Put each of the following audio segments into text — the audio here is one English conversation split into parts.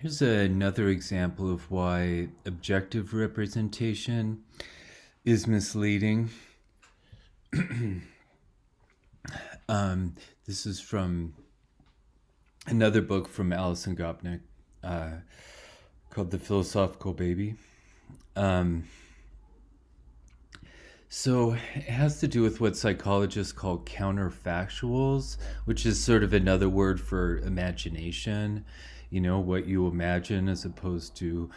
Here's another example of why objective representation is misleading. um, this is from another book from Alison Gopnik uh, called The Philosophical Baby. Um, so it has to do with what psychologists call counterfactuals, which is sort of another word for imagination. You know, what you imagine as opposed to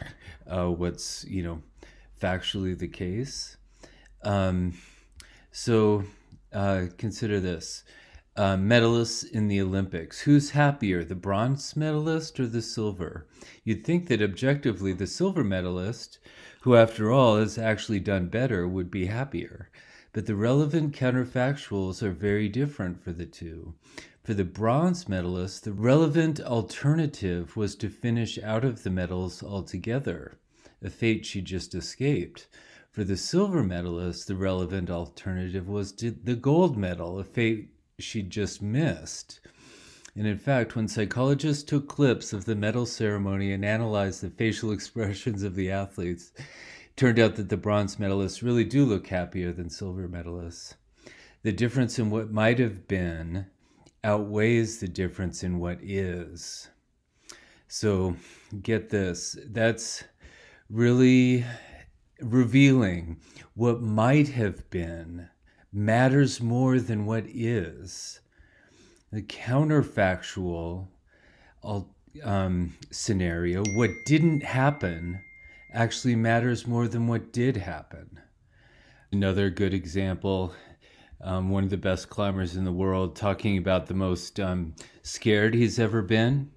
what's, factually the case. Um, so consider this. Medalists in the Olympics. Who's happier, the bronze medalist or the silver? You'd think that objectively the silver medalist, who after all has actually done better, would be happier. But the relevant counterfactuals are very different for the two. For the bronze medalist, the relevant alternative was to finish out of the medals altogether, a fate she just escaped. For the silver medalist, the relevant alternative was the gold medal, a fate she'd just missed. And in fact, when psychologists took clips of the medal ceremony and analyzed the facial expressions of the athletes, it turned out that the bronze medalists really do look happier than silver medalists. The difference in what might have been outweighs the difference in what is. So get this, that's really revealing. What might have been matters more than what is. The counterfactual scenario, what didn't happen, actually matters more than what did happen. Another good example, one of the best climbers in the world, talking about the most scared he's ever been.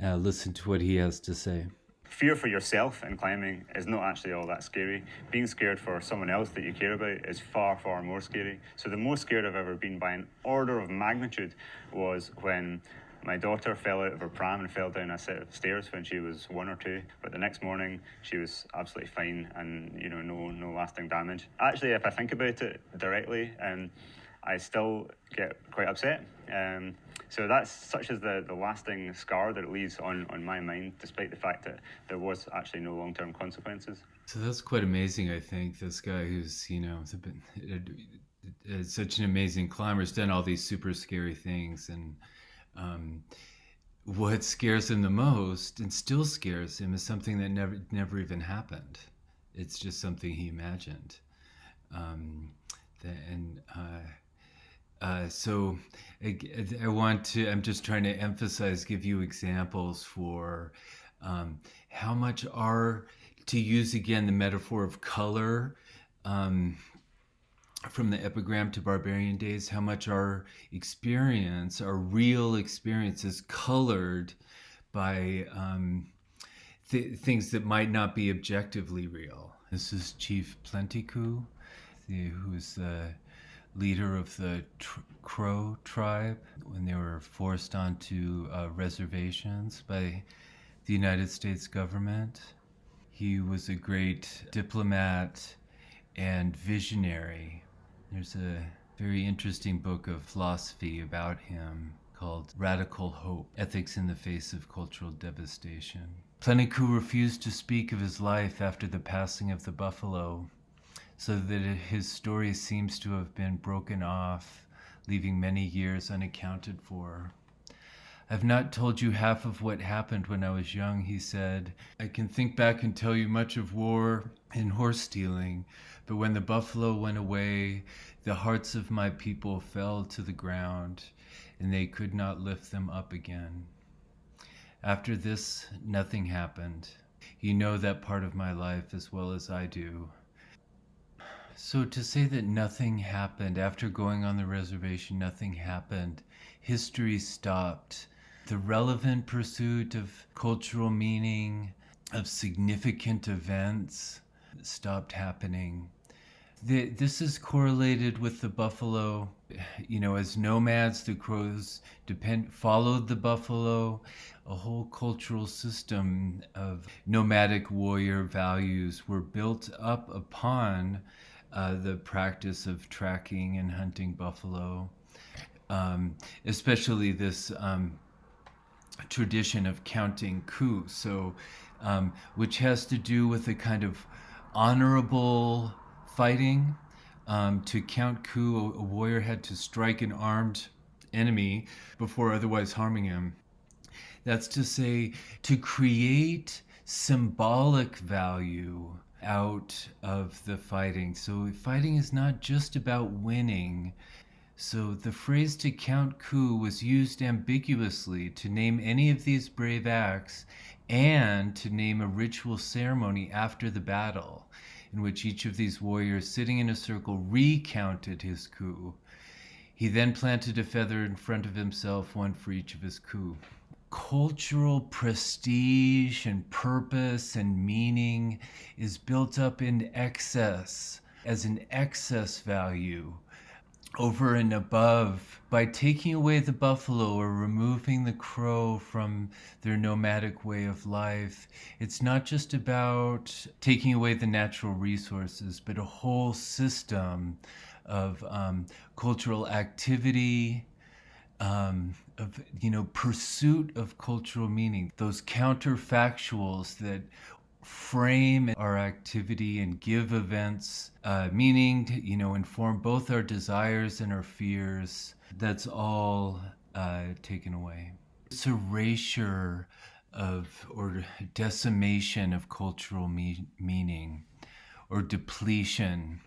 Listen to what he has to say. Fear for yourself in climbing is not actually all that scary. Being scared for someone else that you care about is far, far more scary. So the most scared I've ever been by an order of magnitude was when my daughter fell out of her pram and fell down a set of stairs when she was 1 or 2. But the next morning, she was absolutely fine and, no lasting damage. Actually, if I think about it directly, I still get quite upset. So that's such as the lasting scar that it leaves on my mind, despite the fact that there was actually no long-term consequences. So that's quite amazing, I think. This guy who's, such an amazing climber, has done all these super scary things. And what scares him the most and still scares him is something that never even happened. It's just something he imagined. Um, and so I'm just trying to emphasize, give you examples for how much to use again the metaphor of color from the epigram to barbarian days, how much our experience, our real experience, is colored by things that might not be objectively real. This is Chief Plentycoo, who's the leader of the Crow tribe when they were forced onto reservations by the United States government. He was a great diplomat and visionary. There's a very interesting book of philosophy about him called Radical Hope: Ethics in the Face of Cultural Devastation. Plentycoo refused to speak of his life after the passing of the buffalo, so that his story seems to have been broken off, leaving many years unaccounted for. "I've not told you half of what happened when I was young," he said. "I can think back and tell you much of war and horse stealing, but when the buffalo went away, the hearts of my people fell to the ground, and they could not lift them up again. After this, nothing happened. You know that part of my life as well as I do." So to say that nothing happened after going on the reservation, nothing happened, history stopped. The relevant pursuit of cultural meaning, of significant events, stopped happening. This is correlated with the buffalo. As nomads, the crows followed the buffalo. A whole cultural system of nomadic warrior values were built up upon the practice of tracking and hunting buffalo, especially this tradition of counting ku, which has to do with a kind of honorable fighting. To count ku, a warrior had to strike an armed enemy before otherwise harming him. That's to say, to create symbolic value out of the fighting. So fighting is not just about winning. So the phrase to count ku was used ambiguously to name any of these brave acts and to name a ritual ceremony after the battle in which each of these warriors sitting in a circle recounted his ku. He then planted a feather in front of himself, one for each of his ku. Cultural prestige and purpose and meaning is built up in excess, as an excess value over and above. By taking away the buffalo or removing the crow from their nomadic way of life, it's not just about taking away the natural resources, but a whole system of cultural activity, of pursuit of cultural meaning, those counterfactuals that frame our activity and give events meaning, inform both our desires and our fears. That's all taken away. It's erasure or decimation of cultural meaning, or depletion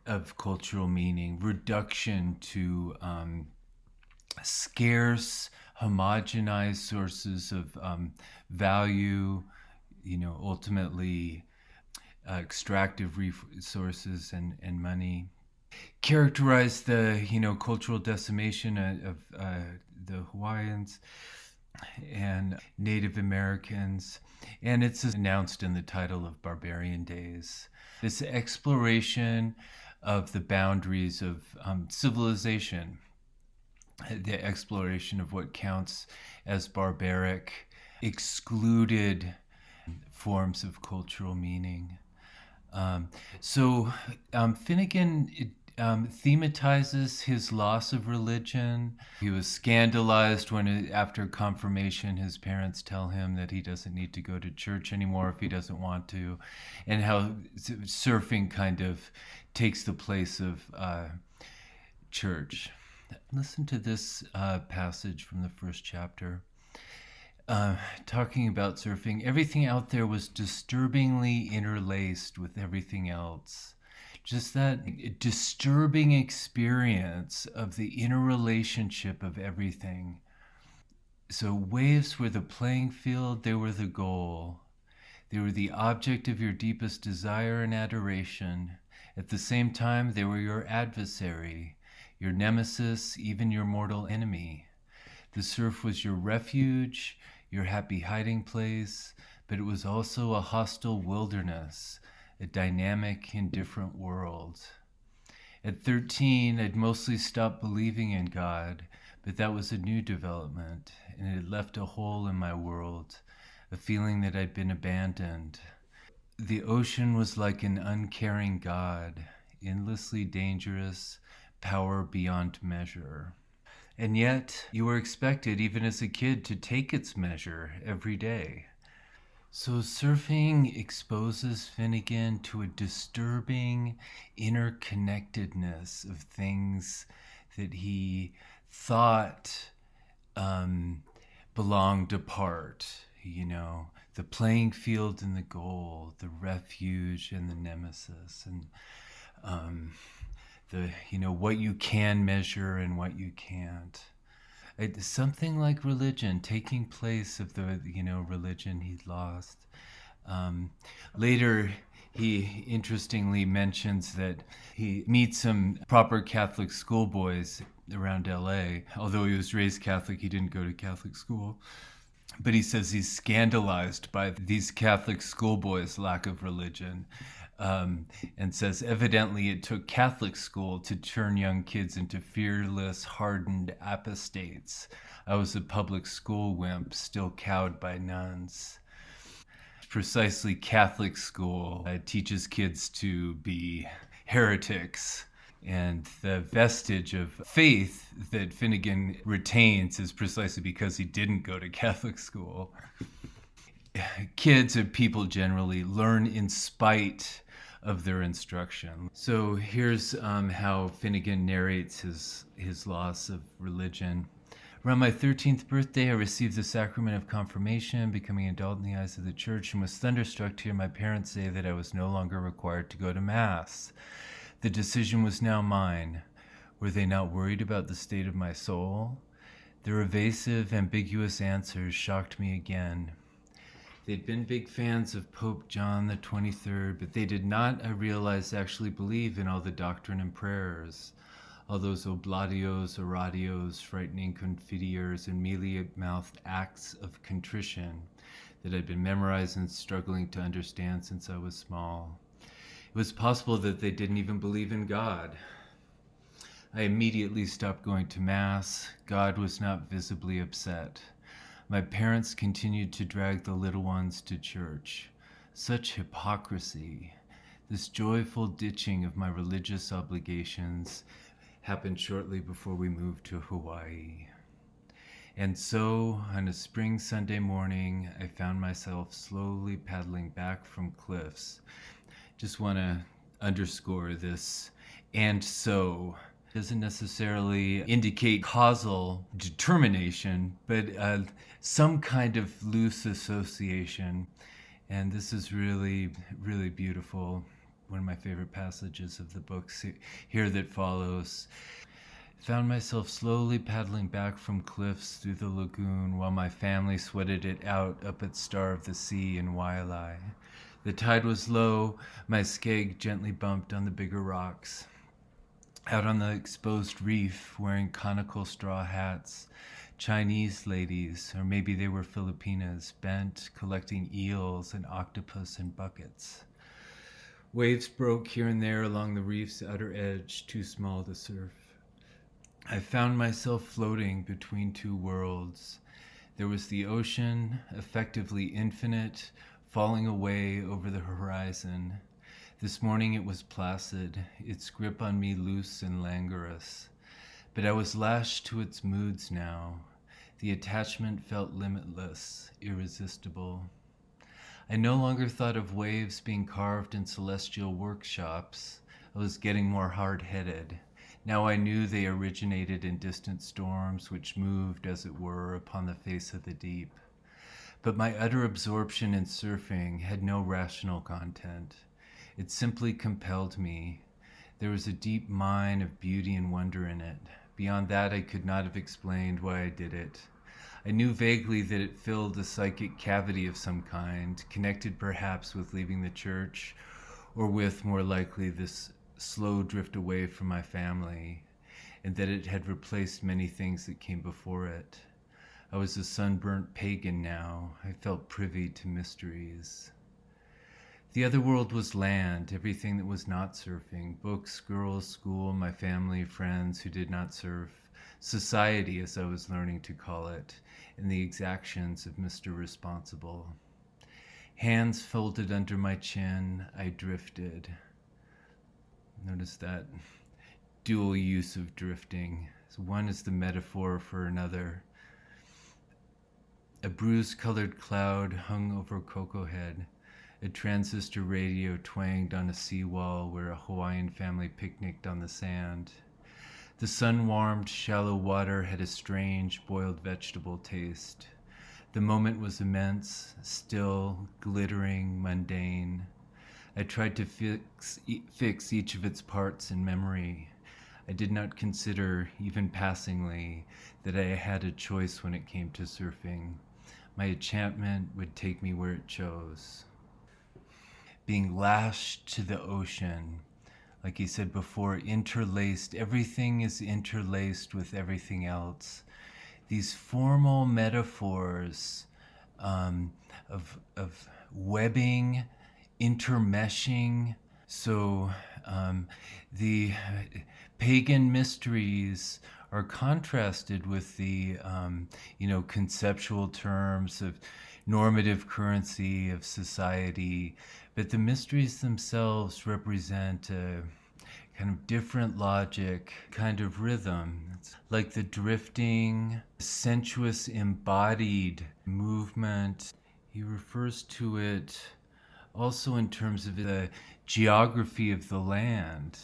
of cultural meaning, reduction to scarce, homogenized sources of value, ultimately extractive resources and money. Characterize the, cultural decimation of the Hawaiians and Native Americans. And it's announced in the title of Barbarian Days. This exploration of the boundaries of civilization, the exploration of what counts as barbaric, excluded forms of cultural meaning. Finnegan thematizes his loss of religion. He was scandalized when, after confirmation, his parents tell him that he doesn't need to go to church anymore if he doesn't want to, and how surfing kind of takes the place of church. Listen to this passage from the first chapter. Talking about surfing, everything out there was disturbingly interlaced with everything else. Just that disturbing experience of the interrelationship of everything. So waves were the playing field, they were the goal. They were the object of your deepest desire and adoration. At the same time, they were your adversary, your nemesis, even your mortal enemy. The surf was your refuge, your happy hiding place, but it was also a hostile wilderness, a dynamic, indifferent world. At 13, I'd mostly stopped believing in God, but that was a new development, and it had left a hole in my world, a feeling that I'd been abandoned. The ocean was like an uncaring God, endlessly dangerous, power beyond measure. And yet, you were expected, even as a kid, to take its measure every day. So surfing exposes Finnegan to a disturbing interconnectedness of things that he thought belonged apart. The playing field and the goal, the refuge and the nemesis, and what you can measure and what you can't. Something like religion, taking place of the religion he'd lost. Later, he interestingly mentions that he meets some proper Catholic schoolboys around LA. Although he was raised Catholic, he didn't go to Catholic school. But he says he's scandalized by these Catholic schoolboys' lack of religion. And says, evidently it took Catholic school to turn young kids into fearless, hardened apostates. I was a public school wimp, still cowed by nuns. Precisely, Catholic school teaches kids to be heretics And the vestige of faith that Finnegan retains is precisely because he didn't go to Catholic school. Kids and people generally learn in spite of their instruction. So here's how Finnegan narrates his loss of religion. Around my 13th birthday, I received the sacrament of confirmation, becoming an adult in the eyes of the church, and was thunderstruck to hear my parents say that I was no longer required to go to Mass. The decision was now mine. Were they not worried about the state of my soul? Their evasive, ambiguous answers shocked me again. They'd been big fans of Pope John the 23rd, but they did not, I realized, actually believe in all the doctrine and prayers. All those oblatios, oratios, frightening confiteors, and mealy-mouthed acts of contrition that I'd been memorizing and struggling to understand since I was small. It was possible that they didn't even believe in God. I immediately stopped going to Mass. God was not visibly upset. My parents continued to drag the little ones to church. Such hypocrisy. This joyful ditching of my religious obligations happened shortly before we moved to Hawaii. And so, on a spring Sunday morning, I found myself slowly paddling back from cliffs. Just want to underscore this "and so" doesn't necessarily indicate causal determination, but some kind of loose association. And this is really, really beautiful. One of my favorite passages of the book here that follows. Found myself slowly paddling back from cliffs through the lagoon while my family sweated it out up at Star of the Sea in Waialae. The tide was low, my skeg gently bumped on the bigger rocks. Out on the exposed reef, wearing conical straw hats, Chinese ladies, or maybe they were Filipinas, bent, collecting eels and octopus in buckets. Waves broke here and there along the reef's outer edge, too small to surf. I found myself floating between two worlds. There was the ocean, effectively infinite, falling away over the horizon. This morning it was placid, its grip on me loose and languorous. But I was lashed to its moods now. The attachment felt limitless, irresistible. I no longer thought of waves being carved in celestial workshops. I was getting more hard-headed. Now I knew they originated in distant storms which moved, as it were, upon the face of the deep. But my utter absorption in surfing had no rational content. It simply compelled me. There was a deep mine of beauty and wonder in it. Beyond that, I could not have explained why I did it. I knew vaguely that it filled a psychic cavity of some kind, connected perhaps with leaving the church, or with, more likely, this slow drift away from my family, and that it had replaced many things that came before it. I was a sunburnt pagan now. I felt privy to mysteries. The other world was land, everything that was not surfing, books, girls, school, my family, friends who did not surf, society, as I was learning to call it, and the exactions of Mr. Responsible. Hands folded under my chin, I drifted. Notice that dual use of drifting. So one is the metaphor for another. A bruise-colored cloud hung over Coco Head. A transistor radio twanged on a seawall where a Hawaiian family picnicked on the sand. The sun-warmed, shallow water had a strange, boiled vegetable taste. The moment was immense, still, glittering, mundane. I tried to fix each of its parts in memory. I did not consider, even passingly, that I had a choice when it came to surfing. My enchantment would take me where it chose. Being lashed to the ocean, like he said before, interlaced. Everything is interlaced with everything else. These formal metaphors of webbing, intermeshing. So the pagan mysteries are contrasted with the conceptual terms of normative currency of society, but the mysteries themselves represent a kind of different logic, kind of rhythm. It's like the drifting, sensuous, embodied movement. He refers to it also in terms of the geography of the land.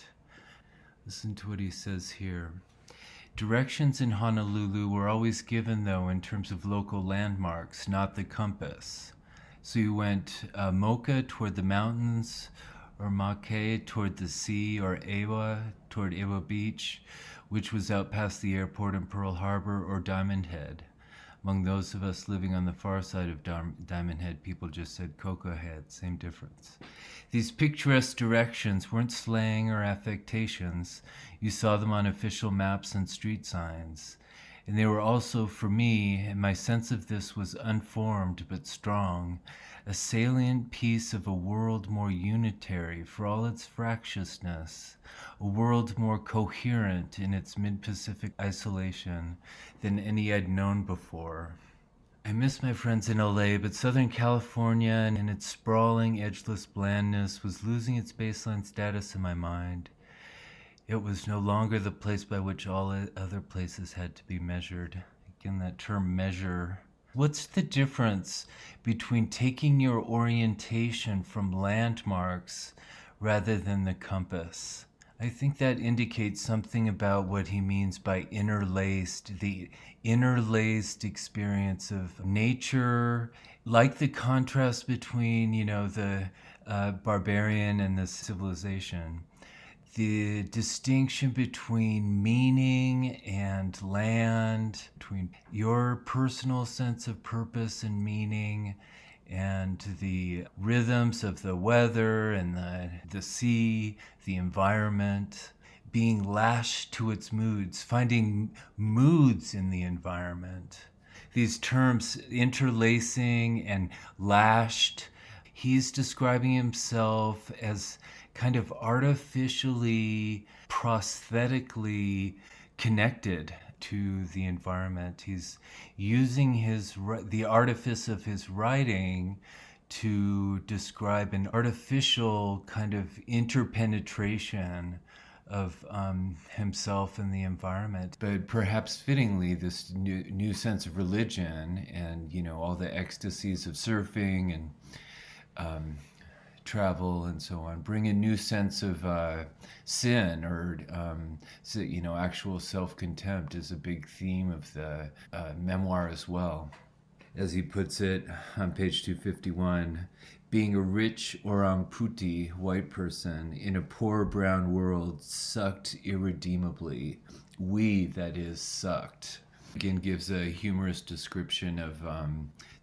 Listen to what he says here. Directions in Honolulu were always given, though, in terms of local landmarks, not the compass. So you went Mocha toward the mountains, or Makai toward the sea, or Ewa toward Ewa Beach, which was out past the airport in Pearl Harbor, or Diamond Head. Among those of us living on the far side of Diamond Head, people just said Cocoa Head, same difference. These picturesque directions weren't slang or affectations. You saw them on official maps and street signs. And they were also, for me, and my sense of this was unformed but strong, a salient piece of a world more unitary for all its fractiousness, a world more coherent in its mid-Pacific isolation than any I'd known before. I miss my friends in LA, but Southern California and its sprawling, edgeless blandness was losing its baseline status in my mind. It was no longer the place by which all other places had to be measured. Again, that term measure. What's the difference between taking your orientation from landmarks rather than the compass? I think that indicates something about what he means by interlaced, the interlaced experience of nature, like the contrast between, the barbarian and the civilization. The distinction between meaning and land, between your personal sense of purpose and meaning, and the rhythms of the weather and the sea, the environment, being lashed to its moods, finding moods in the environment. These terms, interlacing and lashed, he's describing himself as kind of artificially, prosthetically connected to the environment. He's using the artifice of his writing to describe an artificial kind of interpenetration of himself and the environment. But perhaps fittingly, this new sense of religion and, all the ecstasies of surfing and travel and so on bring a new sense of sin or actual self-contempt is a big theme of the memoir as well. As he puts it on page 251, being a rich Orang-Putih white person in a poor brown world sucked irredeemably. We, that is, sucked. Again, gives a humorous description of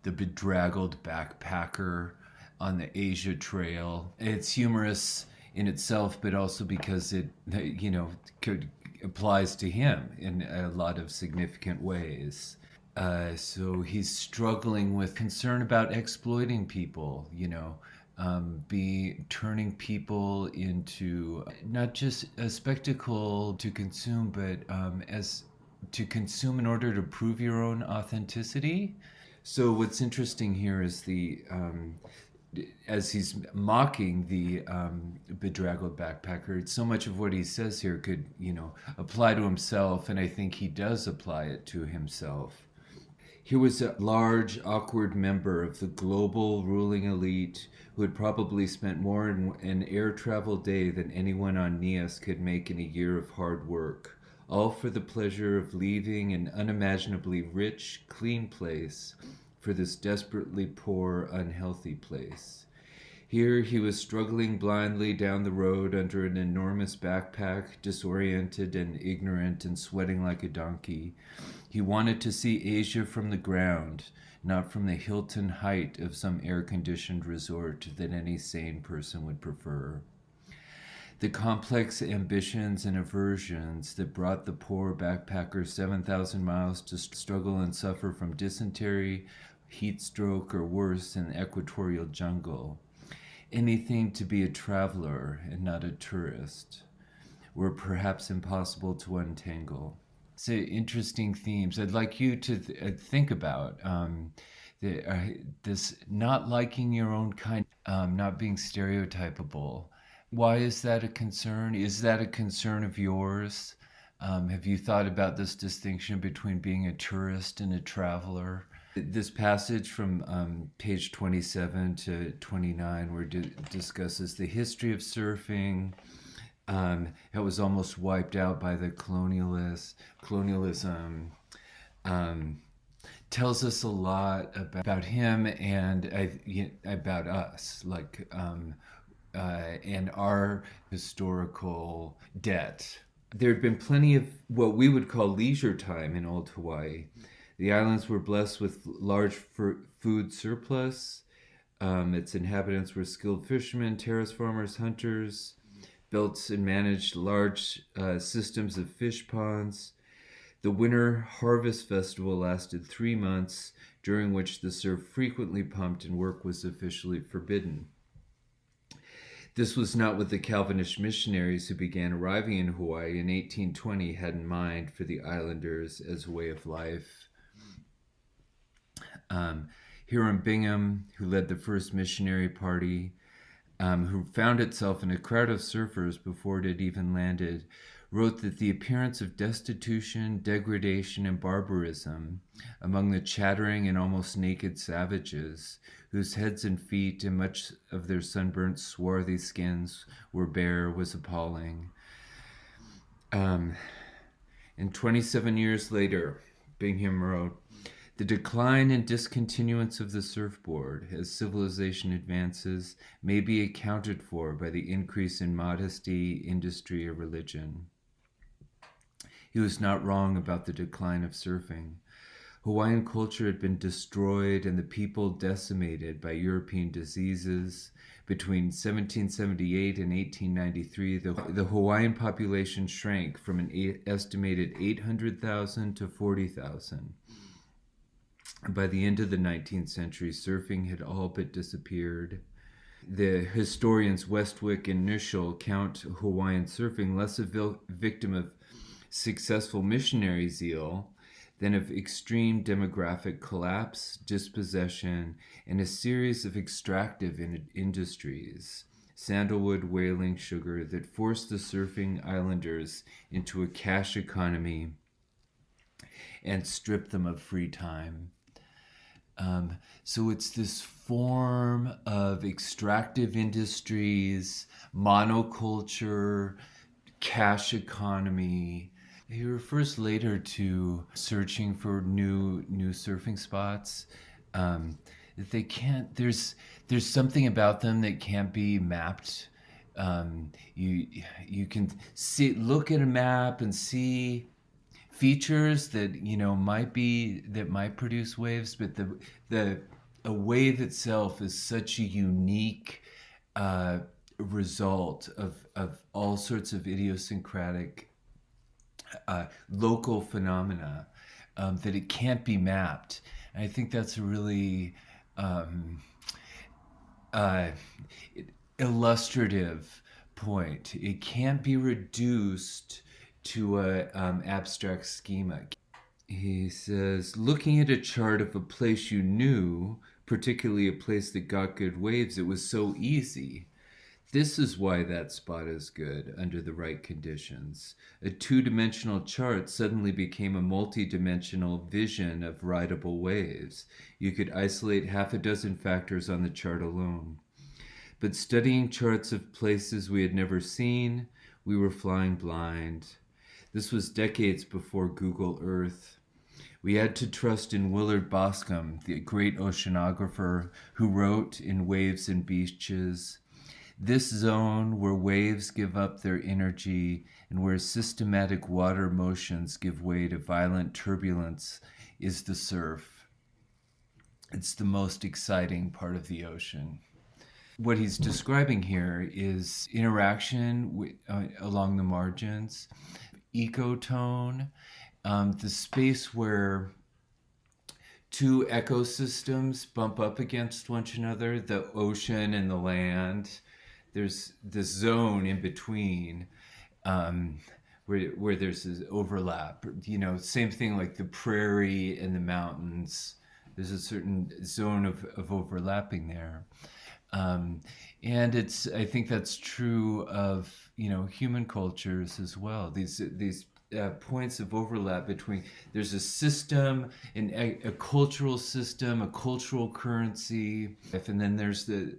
the bedraggled backpacker on the Asia Trail. It's humorous in itself, but also because it, applies to him in a lot of significant ways. So he's struggling with concern about exploiting people, turning people into not just a spectacle to consume, but as to consume in order to prove your own authenticity. So what's interesting here is as he's mocking the bedraggled backpacker, so much of what he says here could, apply to himself, and I think he does apply it to himself. Here was a large, awkward member of the global ruling elite who had probably spent more in an air travel day than anyone on Nias could make in a year of hard work, all for the pleasure of leaving an unimaginably rich, clean place for this desperately poor, unhealthy place. Here he was struggling blindly down the road under an enormous backpack, disoriented and ignorant and sweating like a donkey. He wanted to see Asia from the ground, not from the Hilton height of some air-conditioned resort that any sane person would prefer. The complex ambitions and aversions that brought the poor backpacker 7,000 miles to struggle and suffer from dysentery, heat stroke, or worse in the equatorial jungle. Anything to be a traveler and not a tourist, were perhaps impossible to untangle. So interesting themes. I'd like you to think about this not liking your own kind, not being stereotypable, Why is that a concern? Is that a concern of yours? Have you thought about this distinction between being a tourist and a traveler? This passage from page 27 to 29, where it discusses the history of surfing. It was almost wiped out by the colonialism. Tells us a lot about him and about us, and our historical debt. There had been plenty of what we would call leisure time in old Hawaii. The islands were blessed with large food surplus. Its inhabitants were skilled fishermen, terrace farmers, hunters, built and managed large systems of fish ponds. The winter harvest festival lasted 3 months, during which the surf frequently pumped and work was officially forbidden. This was not what the Calvinist missionaries who began arriving in Hawaii in 1820 had in mind for the islanders as a way of life. Hiram Bingham, who led the first missionary party, who found itself in a crowd of surfers before it had even landed, wrote that the appearance of destitution, degradation, and barbarism among the chattering and almost naked savages, whose heads and feet and much of their sunburnt, swarthy skins were bare, was appalling. And 27 years later, Bingham wrote, "The decline and discontinuance of the surfboard as civilization advances may be accounted for by the increase in modesty, industry, or religion." He was not wrong about the decline of surfing. Hawaiian culture had been destroyed and the people decimated by European diseases. Between 1778 and 1893, the Hawaiian population shrank from an estimated 800,000 to 40,000. By the end of the 19th century, surfing had all but disappeared. The historians Westwick and Nischel count Hawaiian surfing less a victim of successful missionary zeal than of extreme demographic collapse, dispossession, and a series of extractive industries, sandalwood, whaling, sugar, that forced the surfing islanders into a cash economy and stripped them of free time. So it's this form of extractive industries, monoculture, cash economy. He refers later to searching for new surfing spots. They can't. There's something about them that can't be mapped. You can look at a map and see features that might produce waves, but a wave itself is such a unique result of all sorts of idiosyncratic local phenomena that it can't be mapped. And I think that's a really illustrative point. It can't be reduced to an abstract schema. He says, looking at a chart of a place you knew, particularly a place that got good waves, it was so easy. This is why that spot is good under the right conditions. A two-dimensional chart suddenly became a multi-dimensional vision of rideable waves. You could isolate half a dozen factors on the chart alone. But studying charts of places we had never seen, we were flying blind. This was decades before Google Earth. We had to trust in Willard Boscombe, the great oceanographer who wrote in Waves and Beaches, "This zone where waves give up their energy and where systematic water motions give way to violent turbulence is the surf. It's the most exciting part of the ocean." What he's describing here is interaction along the margins, ecotone, the space where two ecosystems bump up against one another, the ocean and the land. There's this zone in between where there's this overlap. Same thing like the prairie and the mountains. There's a certain zone of overlapping there. And I think that's true of human cultures as well. These points of overlap between there's a system, a cultural system, a cultural currency, and then there's the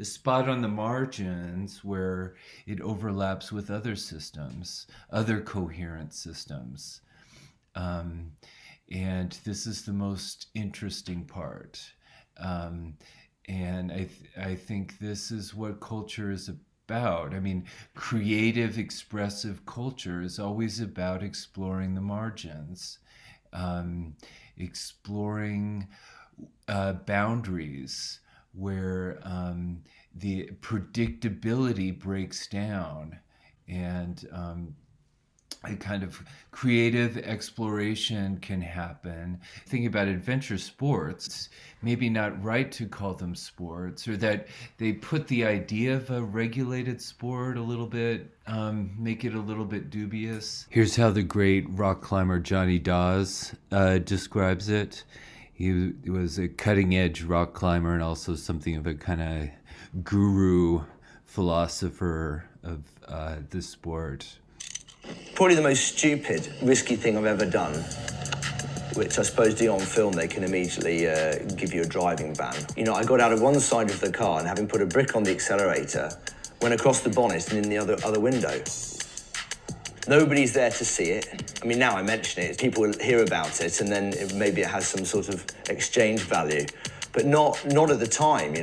spot on the margins where it overlaps with other systems, other coherent systems. And this is the most interesting part. And I think this is what culture is about. I mean, creative, expressive culture is always about exploring the margins, exploring boundaries where the predictability breaks down, and a kind of creative exploration can happen. Thinking about adventure sports, maybe not right to call them sports, or that they put the idea of a regulated sport a little bit, make it a little bit dubious. Here's how the great rock climber Johnny Dawes describes it. He was a cutting-edge rock climber and also something of a kind of guru philosopher of the sport. Probably the most stupid, risky thing I've ever done, which I suppose doing on film, they can immediately give you a driving ban. I got out of one side of the car and having put a brick on the accelerator, went across the bonnet and in the other window. Nobody's there to see it. I mean, now I mention it, people will hear about it and then maybe it has some sort of exchange value, but not at the time,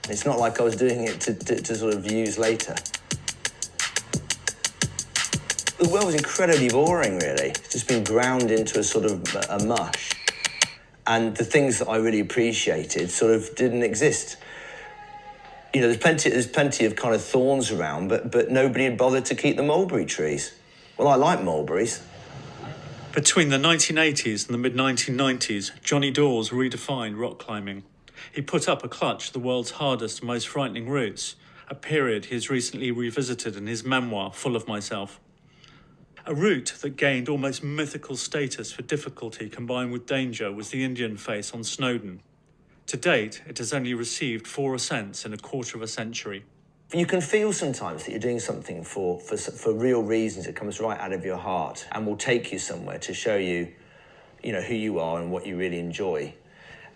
It's not like I was doing it to sort of use later. The world was incredibly boring, really. It's just been ground into a sort of a mush. And the things that I really appreciated sort of didn't exist. There's plenty of kind of thorns around, but nobody had bothered to keep the mulberry trees. Well, I like mulberries. Between the 1980s and the mid-1990s, Johnny Dawes redefined rock climbing. He put up a clutch, the world's hardest and most frightening routes, a period he has recently revisited in his memoir, Full of Myself. A route that gained almost mythical status for difficulty combined with danger was the Indian Face on Snowdon. To date, it has only received 4 ascents in a quarter of a century. You can feel sometimes that you're doing something for real reasons. It comes right out of your heart and will take you somewhere to show you, who you are and what you really enjoy.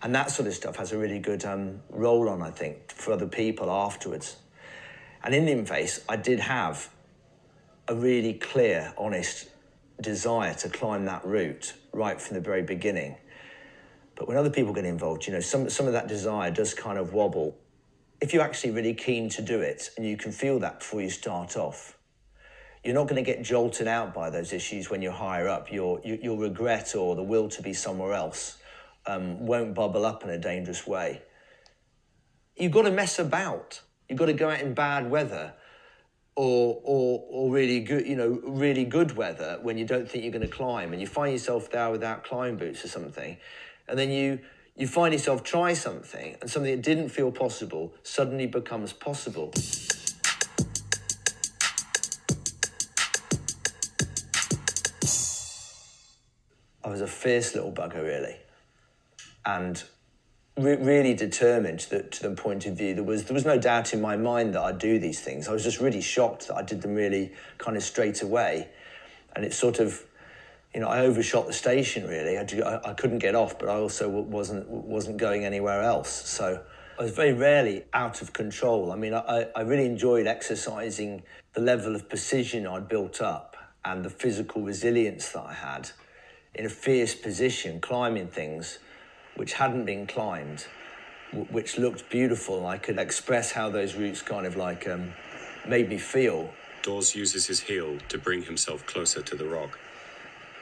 And that sort of stuff has a really good role on, I think, for other people afterwards. And Indian Face, I did have a really clear, honest desire to climb that route right from the very beginning. But when other people get involved, some of that desire does kind of wobble. If you're actually really keen to do it, and you can feel that before you start off, you're not going to get jolted out by those issues when you're higher up. Your regret or the will to be somewhere else won't bubble up in a dangerous way. You've got to mess about. You've got to go out in bad weather or really good weather when you don't think you're going to climb, and you find yourself there without climb boots or something, and then you find yourself try something, and something that didn't feel possible suddenly becomes possible. I was a fierce little bugger, really, and really determined to the point of view. There was no doubt in my mind that I'd do these things. I was just really shocked that I did them really kind of straight away. And it sort of, I overshot the station, really. I couldn't get off, but I also wasn't going anywhere else. So I was very rarely out of control. I mean, I really enjoyed exercising the level of precision I'd built up and the physical resilience that I had in a fierce position, climbing things which hadn't been climbed, which looked beautiful, and I could express how those routes kind of like made me feel. Dawes uses his heel to bring himself closer to the rock.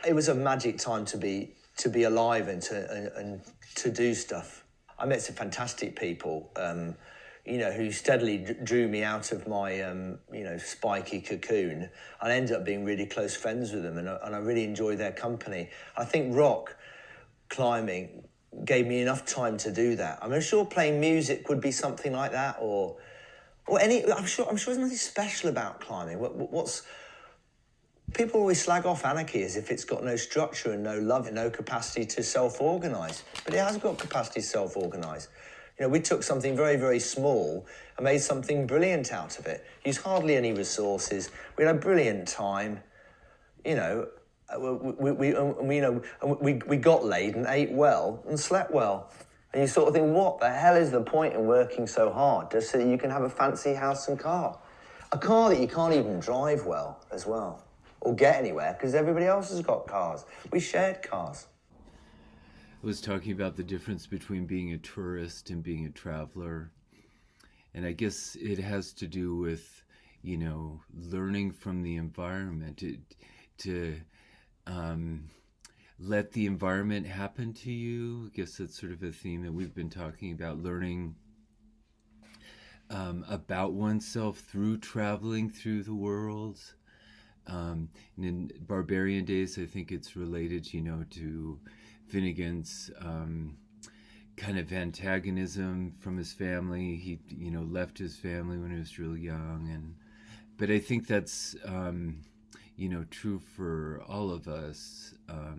It was a magic time to be alive and to do stuff. I met some fantastic people, who steadily drew me out of my, spiky cocoon. I ended up being really close friends with them, and I really enjoy their company. I think rock climbing gave me enough time to do that. I'm sure playing music would be something like that, or any. I'm sure there's nothing special about climbing. People always slag off anarchy as if it's got no structure and no love and no capacity to self-organise. But it has got capacity to self-organise. You know, we took something very, very small and made something brilliant out of it. Used hardly any resources. We had a brilliant time. You know, we got laid and ate well and slept well. And you sort of think, what the hell is the point in working so hard just so that you can have a fancy house and car? A car that you can't even drive well as well, or get anywhere, because everybody else has got cars. We shared cars. I was talking about the difference between being a tourist and being a traveler. And I guess it has to do with, you know, learning from the environment, to let the environment happen to you. I guess that's sort of a theme that we've been talking about, learning about oneself through traveling through the world. And in Barbarian Days, I think it's related, you know, to Finnegan's kind of antagonism from his family. He, you know, left his family when he was real young, but I think that's you know, true for all of us. I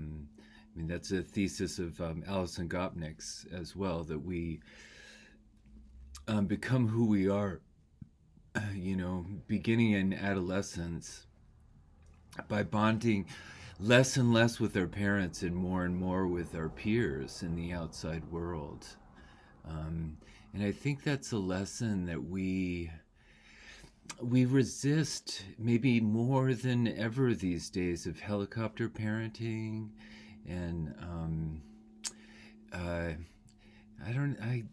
mean, that's a thesis of Alison Gopnik's as well, that we become who we are, you know, beginning in adolescence by bonding less and less with our parents and more with our peers in the outside world. And I think that's a lesson that we resist maybe more than ever these days, of helicopter parenting. And I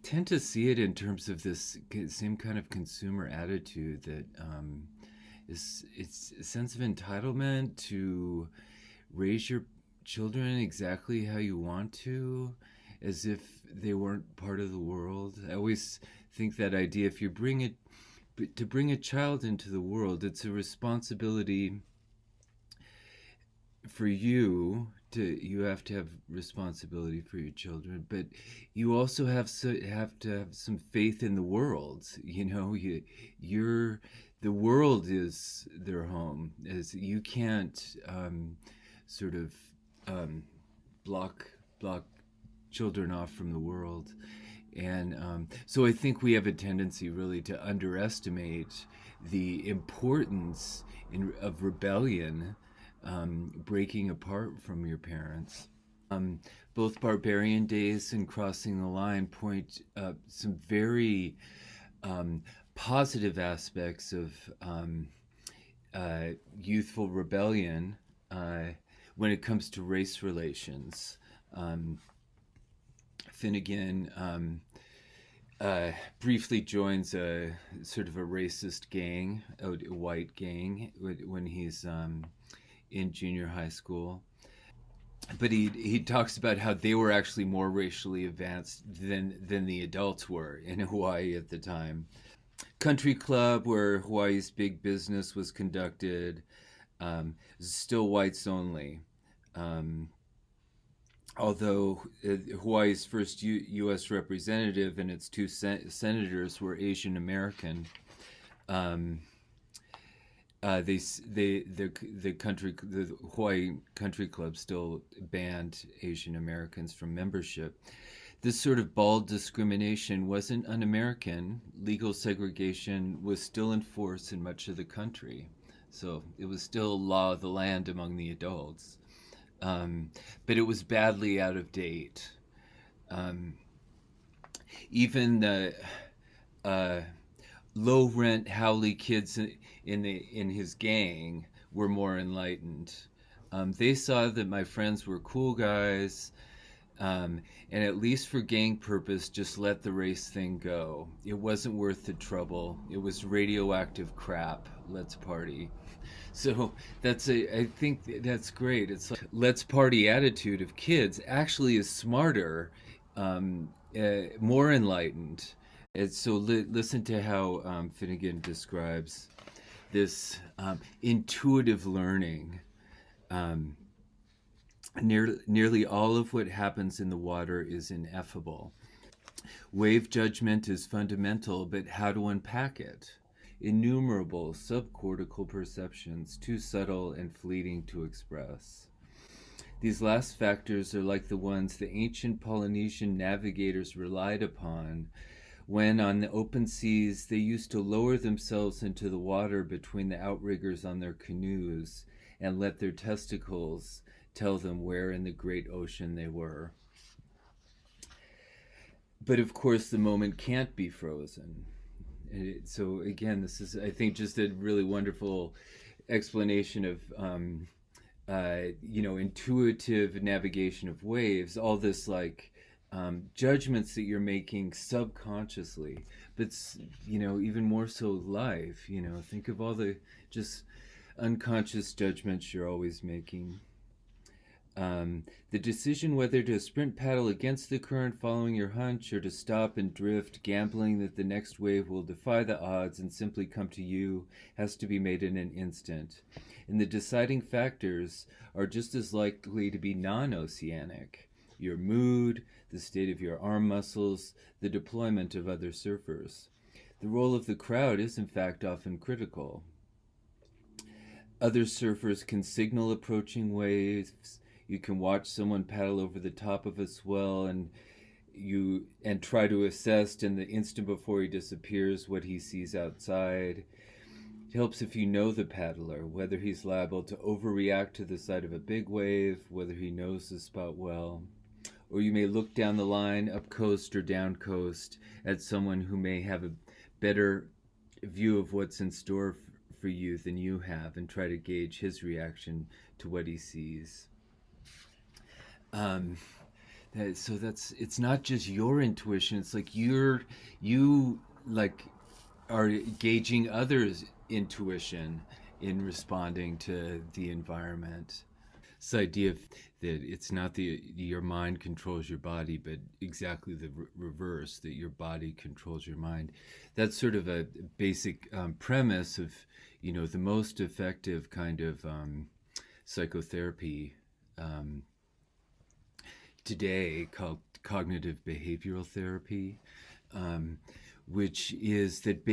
tend to see it in terms of this same kind of consumer attitude that it's a sense of entitlement to raise your children exactly how you want to, as if they weren't part of the world. I always think that idea, if you bring a child into the world, it's a responsibility for you you have to have responsibility for your children, but you also have to have some faith in the world. You know, the world is their home. As you can't sort of block children off from the world. And so I think we have a tendency really to underestimate the importance of rebellion, breaking apart from your parents. Both Barbarian Days and Crossing the Line point some very positive aspects of youthful rebellion when it comes to race relations. Finnegan briefly joins a sort of a racist gang, a white gang, when he's in junior high school. But he talks about how they were actually more racially advanced than the adults were in Hawaii at the time. Country club where Hawaii's big business was conducted, still whites only. Although Hawaii's first U.S. representative and its two senators were Asian American, the Hawaii Country Club still banned Asian Americans from membership. This sort of bald discrimination wasn't un-American. Legal segregation was still in force in much of the country, so it was still law of the land among the adults. But it was badly out of date. Even the low-rent Howley kids in his gang were more enlightened. They saw that my friends were cool guys, and at least for gang purpose, just let the race thing go. It wasn't worth the trouble. It was radioactive crap. Let's party. So I think that's great. It's like, let's party attitude of kids actually is smarter, more enlightened. And so listen to how Finnegan describes this intuitive learning. Nearly all of what happens in the water is ineffable. Wave judgment is fundamental, but how to unpack it? Innumerable subcortical perceptions, too subtle and fleeting to express. These last factors are like the ones the ancient Polynesian navigators relied upon when on the open seas they used to lower themselves into the water between the outriggers on their canoes and let their testicles tell them where in the great ocean they were. But of course, the moment can't be frozen. So again, this is, I think, just a really wonderful explanation of intuitive navigation of waves, all this like judgments that you're making subconsciously, but even more so life. Think of all the just unconscious judgments you're always making. The decision whether to sprint paddle against the current following your hunch or to stop and drift, gambling that the next wave will defy the odds and simply come to you, has to be made in an instant. And the deciding factors are just as likely to be non-oceanic: your mood, the state of your arm muscles, the deployment of other surfers. The role of the crowd is in fact often critical. Other surfers can signal approaching waves. You can watch someone paddle over the top of a swell and try to assess in the instant before he disappears what he sees outside. It helps if you know the paddler, whether he's liable to overreact to the sight of a big wave, whether he knows the spot well. Or you may look down the line, up coast or down coast, at someone who may have a better view of what's in store for you than you have, and try to gauge his reaction to what he sees. It's not just your intuition, it's like you are gauging others' intuition in responding to the environment. This idea that it's not your mind controls your body, but exactly the reverse, that your body controls your mind. That's sort of a basic premise of the most effective kind of psychotherapy today, called cognitive behavioral therapy, which is that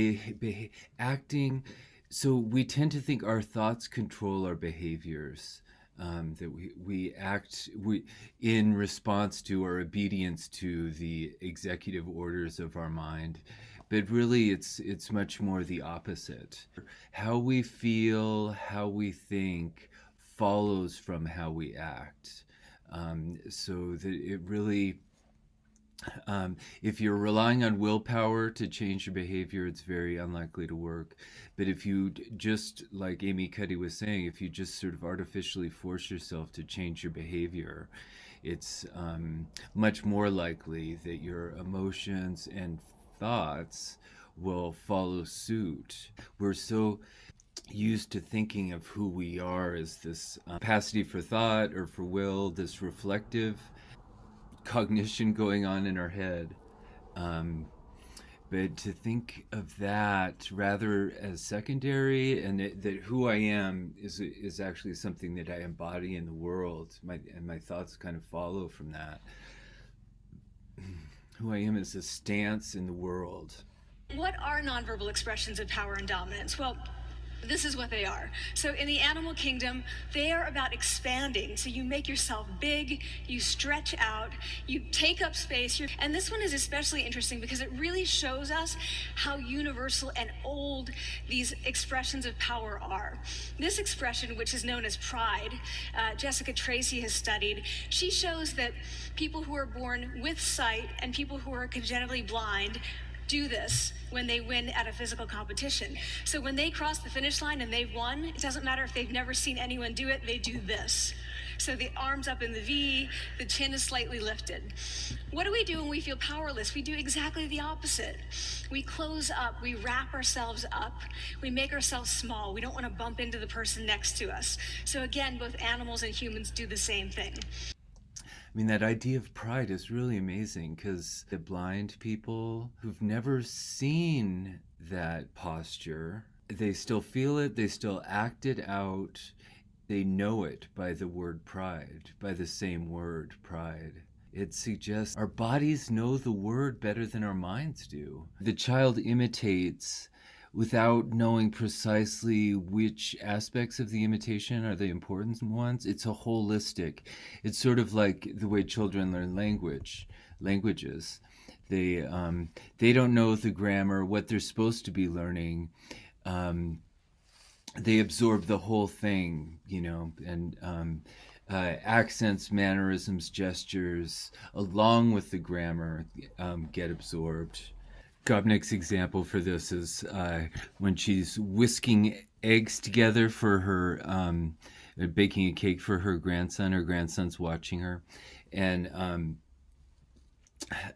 acting. So we tend to think our thoughts control our behaviors, that we act in response to or obedience to the executive orders of our mind. But really, it's much more the opposite. How we feel, how we think, follows from how we act. So that it really, if you're relying on willpower to change your behavior, it's very unlikely to work. But if you just, like Amy Cuddy was saying, if you just sort of artificially force yourself to change your behavior, it's much more likely that your emotions and thoughts will follow suit. We're so used to thinking of who we are as this capacity for thought or for will, this reflective cognition going on in our head. But to think of that rather as secondary, and that who I am is actually something that I embody in the world, and my thoughts kind of follow from that. Who I am is a stance in the world. What are nonverbal expressions of power and dominance? Well, this is what they are. So in the animal kingdom, they are about expanding. So you make yourself big, you stretch out, you take up space. And this one is especially interesting because it really shows us how universal and old these expressions of power are. This expression, which is known as pride, Jessica Tracy has studied. She shows that people who are born with sight and people who are congenitally blind do this when they win at a physical competition. So when they cross the finish line and they've won, it doesn't matter if they've never seen anyone do it, they do this. So the arms up in the V, the chin is slightly lifted. What do we do when we feel powerless? We do exactly the opposite. We close up, we wrap ourselves up, we make ourselves small. We don't want to bump into the person next to us. So again, both animals and humans do the same thing. I mean, that idea of pride is really amazing, because the blind people who've never seen that posture, they still feel it, they still act it out, they know it by the word pride, by the same word, pride. It suggests our bodies know the word better than our minds do. The child imitates without knowing precisely which aspects of the imitation are the important ones. It's a holistic. It's sort of like the way children learn languages. They don't know the grammar, what they're supposed to be learning. They absorb the whole thing, and accents, mannerisms, gestures, along with the grammar, get absorbed. Gopnik's example for this is when she's whisking eggs together for her, baking a cake for her grandson. Her grandson's watching her, and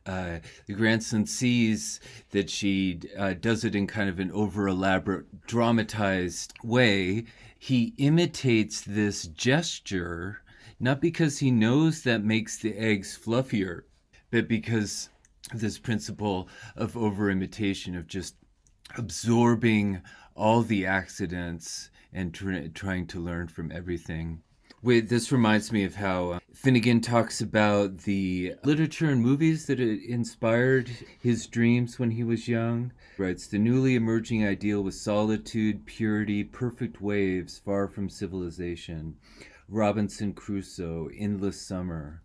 the grandson sees that she does it in kind of an over-elaborate, dramatized way. He imitates this gesture, not because he knows that makes the eggs fluffier, but because this principle of over-imitation, of just absorbing all the accidents and trying to learn from everything. This reminds me of how Finnegan talks about the literature and movies that inspired his dreams when he was young. He writes, "The newly emerging ideal was solitude, purity, perfect waves far from civilization. Robinson Crusoe, Endless Summer.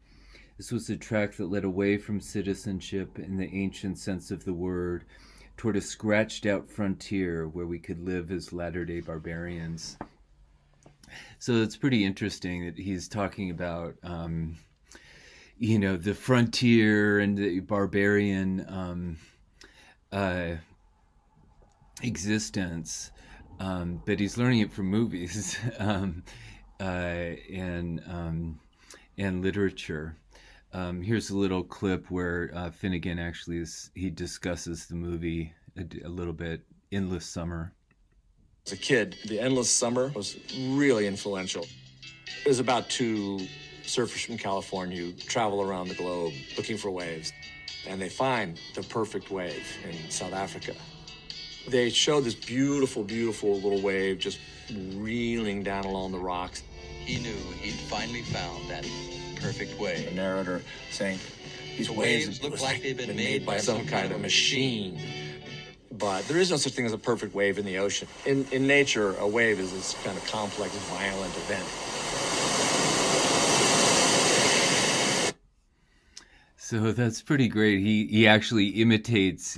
This was a track that led away from citizenship in the ancient sense of the word, toward a scratched-out frontier where we could live as latter-day barbarians." So it's pretty interesting that he's talking about, the frontier and the barbarian existence, but he's learning it from movies and literature. Here's a little clip where Finnegan he discusses the movie a little bit, Endless Summer. As a kid, The Endless Summer was really influential. It was about two surfers from California who travel around the globe looking for waves, and they find the perfect wave in South Africa. They show this beautiful, beautiful little wave just reeling down along the rocks. He knew he'd finally found that perfect wave. The narrator saying these waves look like they've been made by some kind of machine. But there is no such thing as a perfect wave in the ocean. In nature, a wave is this kind of complex, violent event. So that's pretty great. He actually imitates,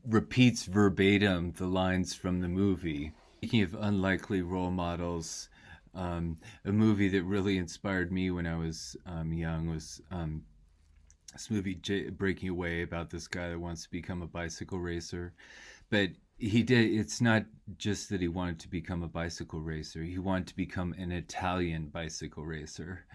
repeats verbatim the lines from the movie. Speaking of unlikely role models, a movie that really inspired me when I was young was this movie, Breaking Away, about this guy that wants to become a bicycle racer. But it's not just that he wanted to become a bicycle racer. He wanted to become an Italian bicycle racer.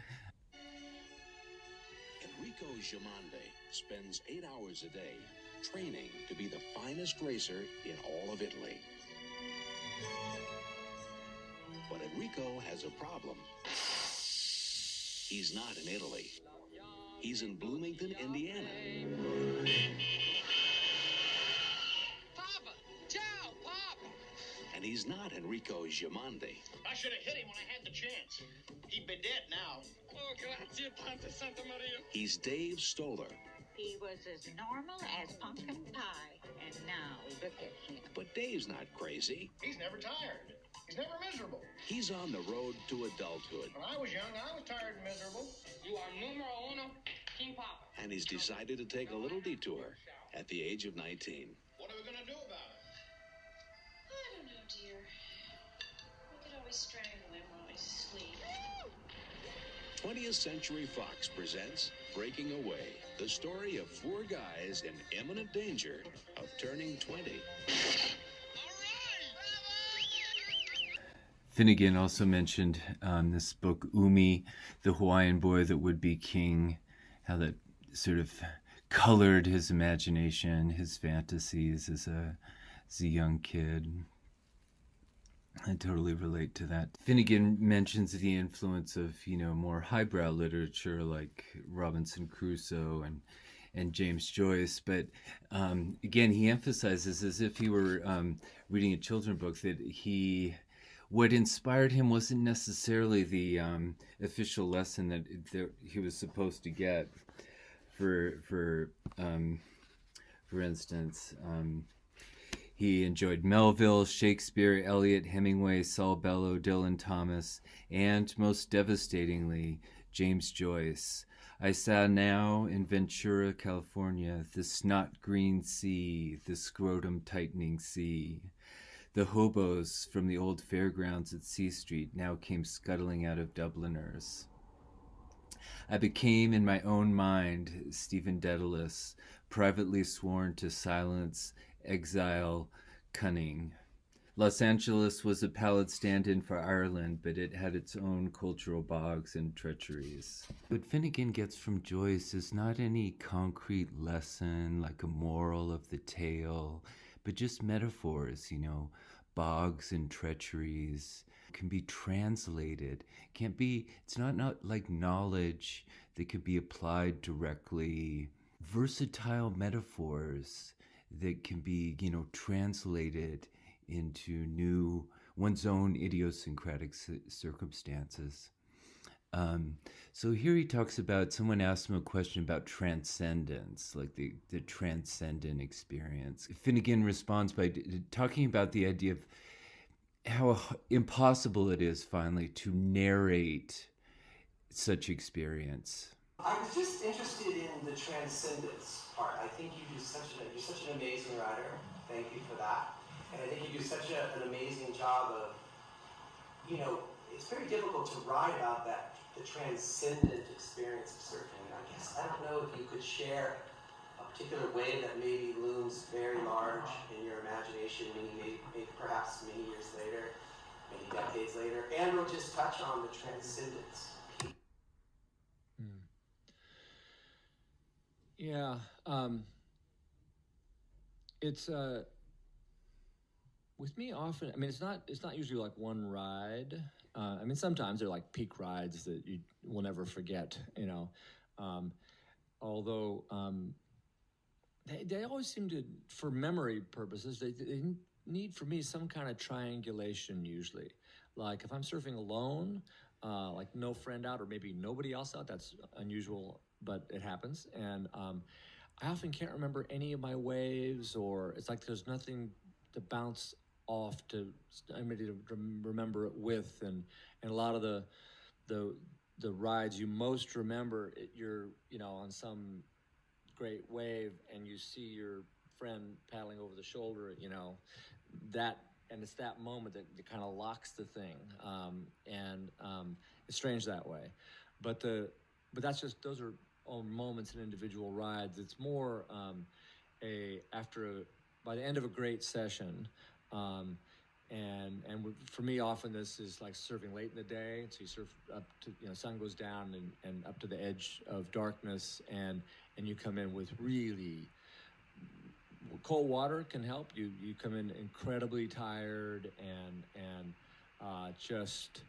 Enrico Giamande spends 8 hours a day training to be the finest racer in all of Italy. But Enrico has a problem. He's not in Italy. He's in Bloomington, Indiana. Papa! Ciao, Pop! And he's not Enrico Giamande. I should have hit him when I had the chance. He'd be dead now. Oh, grazie, Tante Santa Maria. He's Dave Stoller. He was as normal as pumpkin pie, and now look at him. But Dave's not crazy. He's never tired. He's never miserable. He's on the road to adulthood. When I was young, I was tired and miserable. You are numero uno, King Papa. And he's decided to take a little detour at the age of 19. What are we going to do about it? I don't know, dear. We could always strangle him while he's asleep. 20th Century Fox presents Breaking Away, the story of 4 guys in imminent danger of turning 20. Finnegan also mentioned this book, Umi, the Hawaiian boy that would be king, how that sort of colored his imagination, his fantasies as a young kid. I totally relate to that. Finnegan mentions the influence of, more highbrow literature like Robinson Crusoe and James Joyce, but again, he emphasizes, as if he were reading a children's book, that what inspired him wasn't necessarily the official lesson that he was supposed to get. For instance, he enjoyed Melville, Shakespeare, Eliot, Hemingway, Saul Bellow, Dylan Thomas, and most devastatingly, James Joyce. I saw now in Ventura, California, the snot green sea, the scrotum tightening sea. The hobos from the old fairgrounds at C Street now came scuttling out of Dubliners. I became, in my own mind, Stephen Dedalus, privately sworn to silence, exile, cunning. Los Angeles was a pallid stand-in for Ireland, but it had its own cultural bogs and treacheries. What Finnegan gets from Joyce is not any concrete lesson, like a moral of the tale, but just metaphors, bogs and treacheries can be translated. It's not like knowledge that could be applied directly. Versatile metaphors that can be, translated into one's own idiosyncratic circumstances. So here he talks about, someone asked him a question about transcendence, like the transcendent experience. Finnegan responds by talking about the idea of how impossible it is finally to narrate such experience. I was just interested in the transcendence part. I think you're such an amazing writer. Thank you for that. And I think you do such an amazing job of, it's very difficult to write about the transcendent experience of surfing. And I don't know if you could share a particular wave that maybe looms very large in your imagination, maybe perhaps many years later, maybe decades later, and we'll just touch on the transcendence. Yeah, it's with me often. I mean, it's not usually like one ride. Sometimes they're like peak rides that you will never forget. Although they always seem to, for memory purposes, they need for me some kind of triangulation usually. Like if I'm surfing alone, like no friend out or maybe nobody else out, that's unusual, but it happens. And I often can't remember any of my waves, or it's like there's nothing to bounce off to anybody to remember it with. And a lot of the rides you most remember, you're on some great wave and you see your friend paddling over the shoulder, and it's that moment that kind of locks the thing. It's strange that way. But that's just, those are all moments in individual rides. It's more by the end of a great session, for me, often this is like surfing late in the day. So you surf up to, sun goes down and up to the edge of darkness, and you come in with really cold water can help. You come in incredibly tired and just,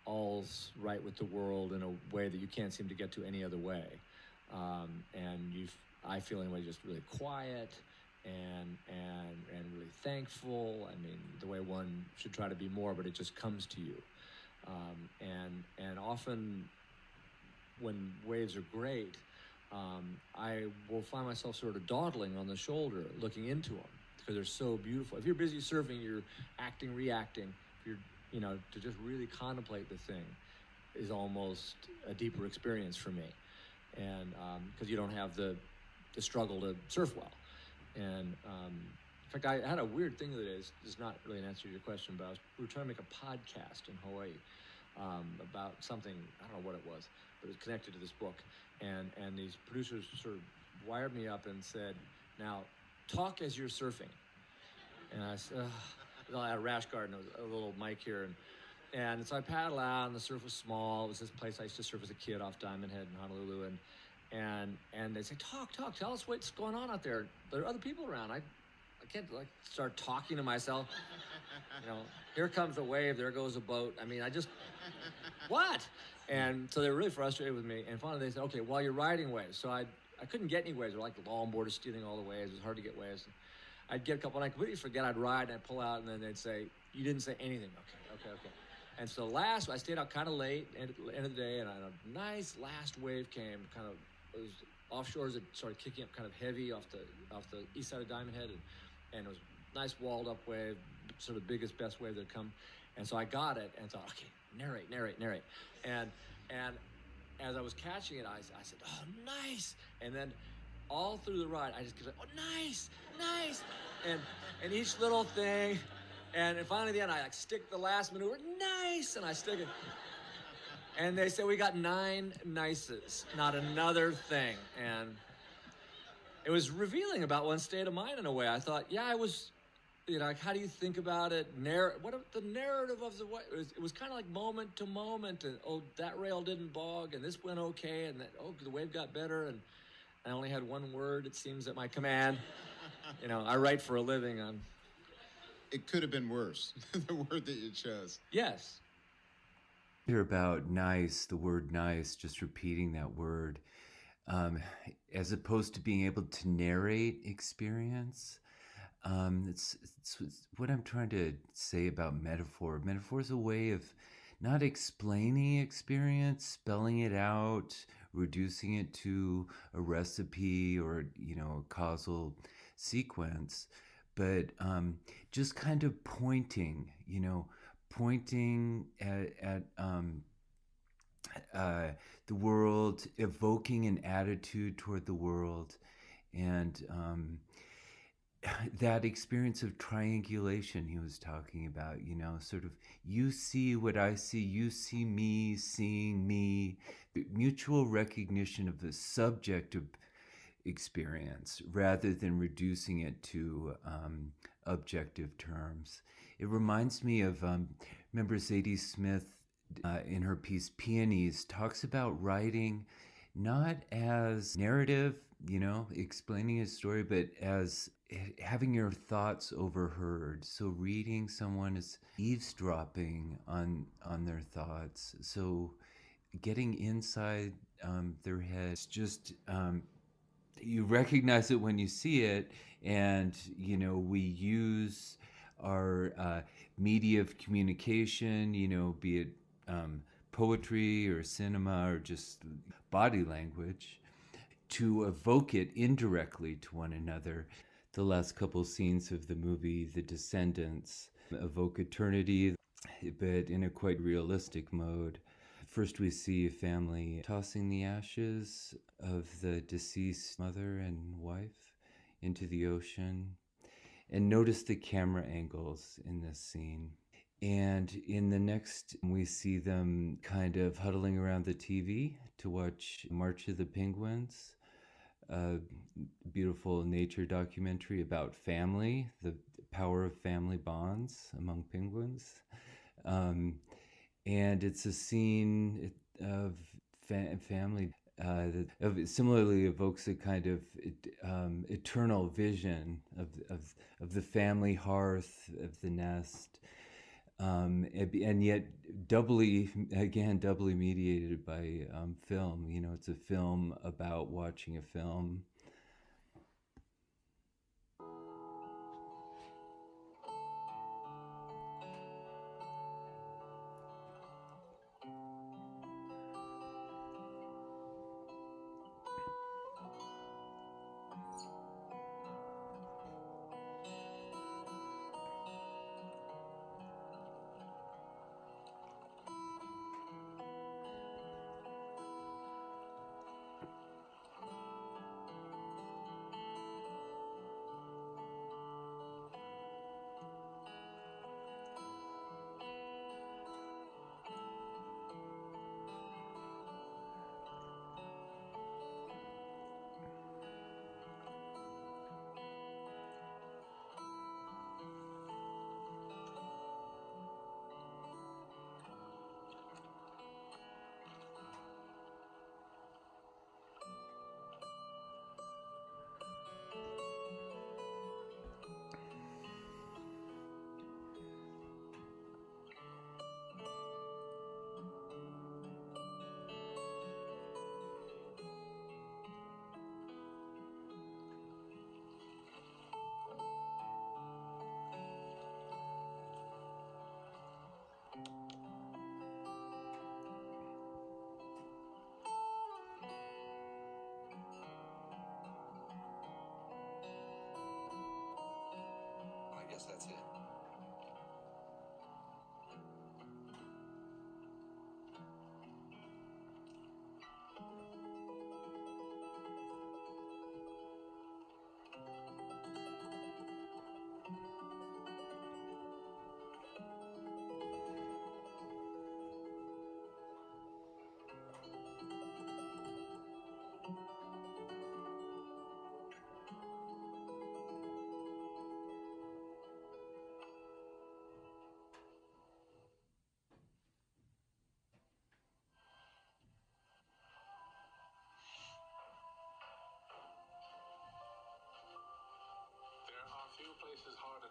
all's right with the world in a way that you can't seem to get to any other way. I feel anyway just really quiet and really thankful. The way one should try to be more, but it just comes to you. And often when waves are great, I will find myself sort of dawdling on the shoulder, looking into them, because they're so beautiful. If you're busy surfing, you're acting, reacting. If you're, to just really contemplate the thing is almost a deeper experience for me. And because you don't have the struggle to surf well. And in fact, I had a weird thing that is not really an answer to your question, but we were trying to make a podcast in Hawaii about something, I don't know what it was, but it was connected to this book. And these producers sort of wired me up and said, now, talk as you're surfing. And I said, at Rash Garden, a little mic here. And so I paddle out, and the surf was small. It was this place I used to surf as a kid off Diamond Head in Honolulu. And they say, talk, tell us what's going on out there. There are other people around. I can't start talking to myself. Here comes a wave, there goes a boat. What? And so they were really frustrated with me. And finally they said, okay, well, you're riding waves. So I couldn't get any waves. They're like the longboard is stealing all the waves. It was hard to get waves. I'd get a couple, and I'd completely forget. I'd ride, and I'd pull out, and then they'd say, you didn't say anything. Okay. And so I stayed out kind of late, at the end of the day, and a nice last wave came, it was offshore, it started kicking up kind of heavy off the east side of Diamond Head, and it was a nice walled up wave, sort of biggest, best wave that had come. And so I got it and thought, okay, narrate. And as I was catching it, I said, "Oh, nice!" And then all through the ride, I just kept like, "Oh, nice, nice," and each little thing, and finally at the end, I like stick the last maneuver, nice, and I stick it. And they said we got 9 nices, not another thing, and it was revealing about one's state of mind in a way. I thought, yeah, I was, like, how do you think about it? The narrative of the way, it was kind of like moment to moment, and that rail didn't bog, and this went okay, and the wave got better, and I only had one word, it seems, at my command. I write for a living on. It could have been worse, the word that you chose. Yes. Hear about nice, the word nice, just repeating that word, as opposed to being able to narrate experience. It's what I'm trying to say about metaphor. Metaphor is a way of not explaining experience, spelling it out, reducing it to a recipe or, a causal sequence, but just kind of pointing at the world, evoking an attitude toward the world, and that experience of triangulation he was talking about, sort of, you see what I see, you see me seeing me, the mutual recognition of the subjective experience rather than reducing it to objective terms. It reminds me of, remember Zadie Smith in her piece Peonies talks about writing not as narrative, explaining a story, but as having your thoughts overheard. So reading someone is eavesdropping on their thoughts. So getting inside their heads, just you recognize it when you see it, and we use our media of communication, be it poetry or cinema or just body language, to evoke it indirectly to one another. The last couple scenes of the movie, The Descendants, evoke eternity, but in a quite realistic mode. First, we see a family tossing the ashes of the deceased mother and wife into the ocean. And notice the camera angles in this scene. And in the next, we see them kind of huddling around the TV to watch March of the Penguins, a beautiful nature documentary about family, the power of family bonds among penguins. And it's a scene of family that similarly evokes a kind of eternal vision of the family hearth, of the nest, and yet doubly mediated by film. It's a film about watching a film.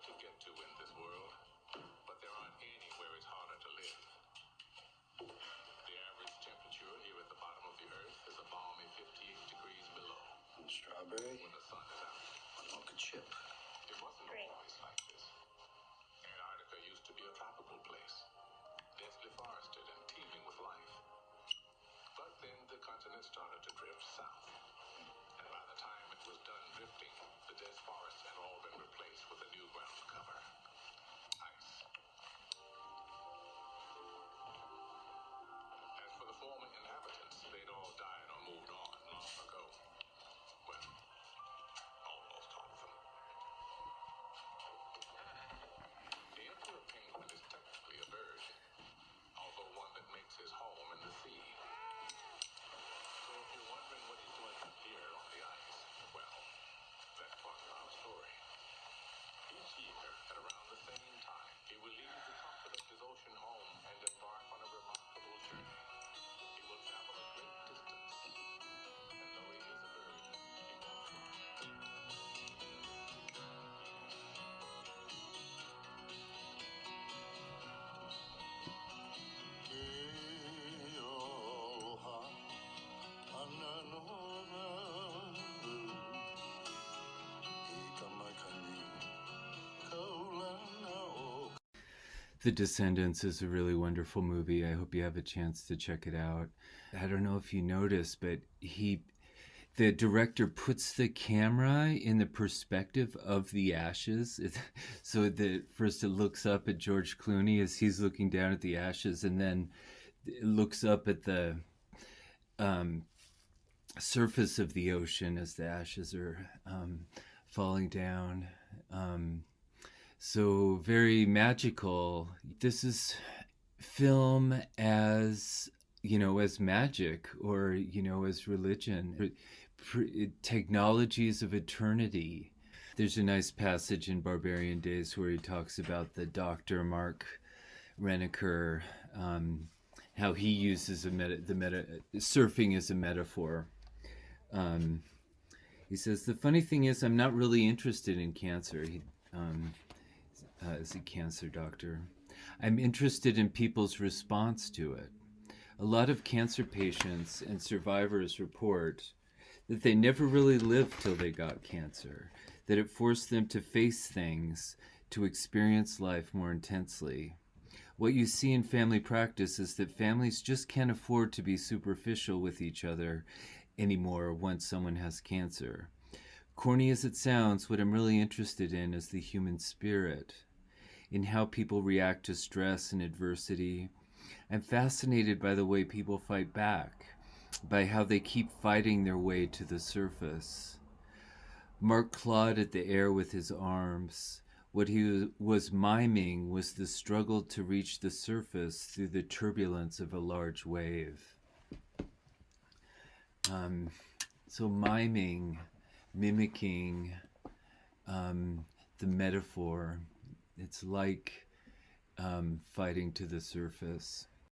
to get to in this world, but there aren't any where it's harder to live. The average temperature here at the bottom of the Earth is a balmy 58 degrees below. Strawberry? When the sun is out. Mocha chip. It wasn't always like this. Antarctica used to be a tropical place, densely forested and teeming with life. But then the continent started to drift south. And by the time it was done drifting, the dense forests had all been replaced with a new ground cover. Ice. As for the former inhabitants, they'd all died or moved on long ago. Well, almost all of them. The emperor penguin is technically a bird, although one that makes his home in the sea. So if you're wondering what he's doing up here on the ice, well, that's part of our story. Each year, at around the same time, he will leave the comfort of his ocean home and embark on a remarkable journey. He will travel a great distance, and though he is a bird, he won't fly. The Descendants is a really wonderful movie. I hope you have a chance to check it out. I don't know if you noticed, but the director puts the camera in the perspective of the ashes. So that first it looks up at George Clooney as he's looking down at the ashes, and then it looks up at the surface of the ocean as the ashes are falling down. So very magical. This is film as, as magic, or, as religion. Technologies of eternity. There's a nice passage in Barbarian Days where he talks about the Dr. Mark Renneker, how he uses surfing as a metaphor. He says, the funny thing is, I'm not really interested in cancer. As a cancer doctor, I'm interested in people's response to it. A lot of cancer patients and survivors report that they never really lived till they got cancer, that it forced them to face things, to experience life more intensely. What you see in family practice is that families just can't afford to be superficial with each other anymore once someone has cancer. Corny as it sounds, what I'm really interested in is the human spirit, in how people react to stress and adversity. I'm fascinated by the way people fight back, by how they keep fighting their way to the surface. Mark clawed at the air with his arms. What he was miming was the struggle to reach the surface through the turbulence of a large wave. So mimicking the metaphor. It's like fighting to the surface.